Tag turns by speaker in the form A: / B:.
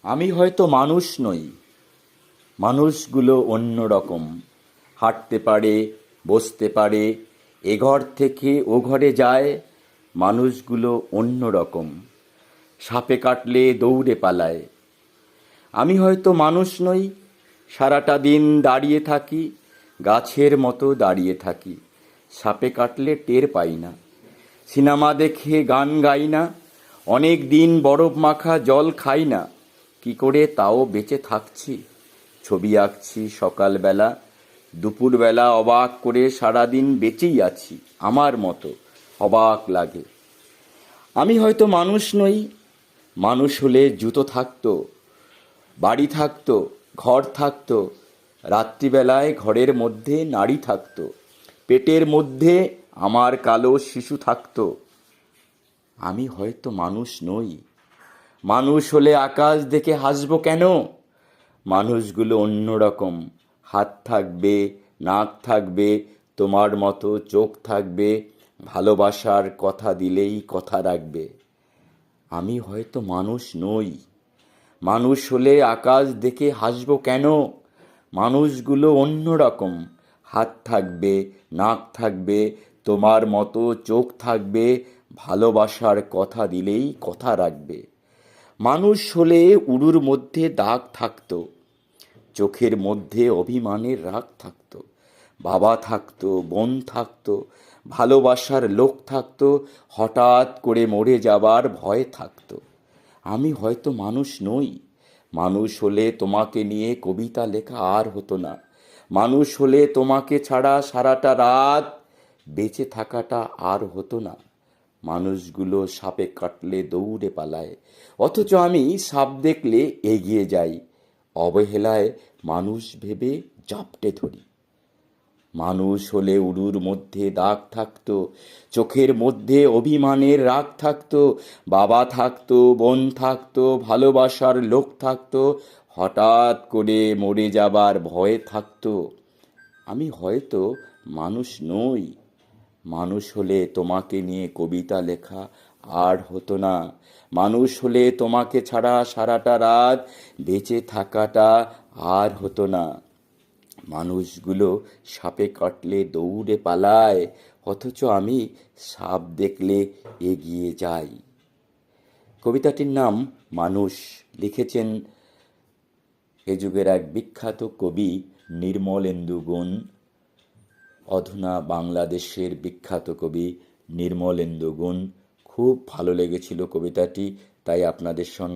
A: আমি হয়তো মানুষ নই, মানুষগুলো অন্য রকম। হাঁটতে পারে, বসতে পারে, এ ঘর থেকে ও ঘরে যায়। মানুষগুলো অন্য রকম। সাপে কাটলে দৌড়ে পালায়। আমি হয়তো মানুষ নই, সারাটা দিন দাঁড়িয়ে থাকি, গাছের মতো দাঁড়িয়ে থাকি। সাপে কাটলে টের পাই না। সিনেমা দেখে গান গাই না, অনেক দিন বরফ মাখা জল খাই না। কি করে তাও বেঁচে থাকছি? ছবি আঁকছি সকালবেলা, দুপুরবেলা অবাক করে সারাদিন বেঁচেই আছি আমার মতো। অবাক লাগে। আমি হয়তো মানুষ নই, মানুষ হলে জুতো থাকতো, বাড়ি থাকতো, ঘর থাকতো। রাত্রিবেলায় ঘরের মধ্যে নারী থাকতো, পেটের মধ্যে আমার কালো শিশু থাকতো। আমি হয়তো মানুষ নই, মানুষ হলে আকাশ দেখে হাসবো কেন? মানুষগুলো অন্যরকম। হাত থাকবে, নাক থাকবে, তোমার মতো চোখ থাকবে, ভালোবাসার কথা দিলেই কথা রাখবে। আমি হয়তো মানুষ নই, মানুষ হলে আকাশ দেখে হাসবো কেন? মানুষগুলো অন্যরকম। হাত থাকবে, নাক থাকবে, তোমার মতো চোখ থাকবে, ভালোবাসার কথা দিলেই কথা রাখবে। মানুষ হলে উরুর মধ্যে দাগ থাকতো, চোখের মধ্যে অভিমানের রাগ থাকতো। বাবা থাকতো, বোন থাকতো, ভালোবাসার লোক থাকতো, হঠাৎ করে মরে যাবার ভয় থাকতো। আমি হয়তো মানুষ নই, মানুষ হলে তোমাকে নিয়ে কবিতা লেখা আর হতো না। মানুষ হলে তোমাকে ছাড়া সারাটা রাত বেঁচে থাকাটা আর হতো না। মানুষগুলো সাপে কাটলে দৌড়ে পালায়, অথচ আমি সাপ দেখলে এগিয়ে যাই। অবহেলায় মানুষ ভেবে জাপটে ধরি। মানুষ হলে উরুর মধ্যে দাগ থাকতো, চোখের মধ্যে অভিমানের রাগ থাকতো, বাবা থাকতো, বোন থাকতো, ভালোবাসার লোক থাকতো, হঠাৎ করে মরে যাবার ভয় থাকতো। আমি হয়তো মানুষ নই, মানুষ হলে তোমাকে নিয়ে কবিতা লেখা আর হতো না। মানুষ হলে তোমাকে ছাড়া সারাটা রাত বেঁচে থাকাটা আর হতো না। মানুষগুলো সাপে কাটলে দৌড়ে পালায়, অথচ আমি সাপ দেখলে এগিয়ে যাই। কবিতাটির নাম মানুষ। লিখেছেন এ যুগের এক বিখ্যাত কবি নির্মলেন্দু গুণ। অধুনা বাংলাদেশের বিখ্যাত কবি নির্মলেন্দু গুণ। খুব ভালো লেগেছিল কবিতাটি, তাই আপনাদের সঙ্গে